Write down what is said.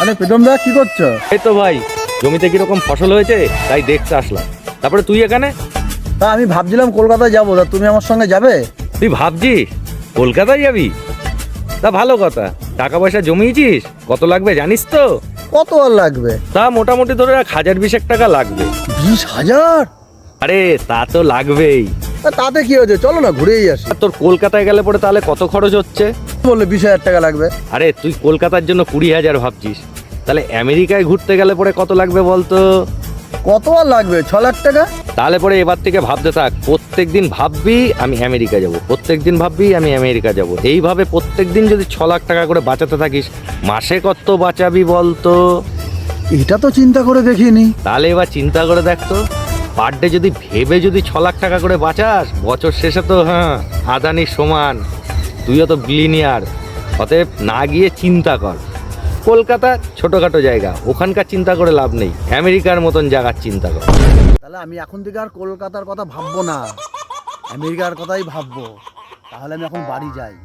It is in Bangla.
আরে প্রীতম দা কি করছো? এই তো ভাই, জমিতে কিরকম ফসল হয়েছে তাই দেখতে আসলাম। তারপরে তুই এখানে? তা আমি ভাবছিলাম কলকাতায় যাবো, তা তুমি আমার সঙ্গে যাবে? তুই ভাবছিস কলকাতায় যাবি? তা ভালো কথা। টাকা পয়সা জমিয়েছিস? কত লাগবে জানিস তো? কত আর লাগবে? তা মোটামুটি ধরে 1,000-20,000 টাকা লাগবে। 20,000? আরে তা তো লাগবেই। তা তাতে কি হয়েছে, চলো না ঘুরেই আসি। আর তোর কলকাতায় গেলে পরে তাহলে কত খরচ হচ্ছে? বললে 20,000 টাকা লাগবে। আরে তুই কলকাতার জন্য 20,000 ভাবছিস, তাহলে আমেরিকায় ঘুরতে গেলে পরে কত লাগবে বলতো? কত আর লাগবে? 6 লাখ টাকা। তাহলে পরে এবার থেকে ভাবতে থাক, প্রত্যেক দিন ভাববি আমি আমেরিকা যাব, প্রত্যেক দিন ভাববি আমি আমেরিকা যাব। এইভাবে প্রত্যেক দিন যদি 6 লাখ টাকা করে বাঁচাতে থাকিস, মাসে কত বাঁচাবি বলতো? এটা তো চিন্তা করে দেখিনি। তাহলে এবার চিন্তা করে দেখ তো, পার ডে যদি ভেবে যদি 6 লাখ টাকা করে বাঁচাস, বছর শেষে তো আদানির সমান, তুইও তো বিলিনিয়ার। অতএব না গিয়ে চিন্তা কর, কলকাতা ছোটোখাটো জায়গা, ওখানকার চিন্তা করে লাভ নেই, আমেরিকার মতন জায়গার চিন্তা কর। তাহলে আমি এখন থেকে আর কলকাতার কথা ভাববো না, আমেরিকার কথাই ভাববো। তাহলে আমি এখন বাড়ি যাই।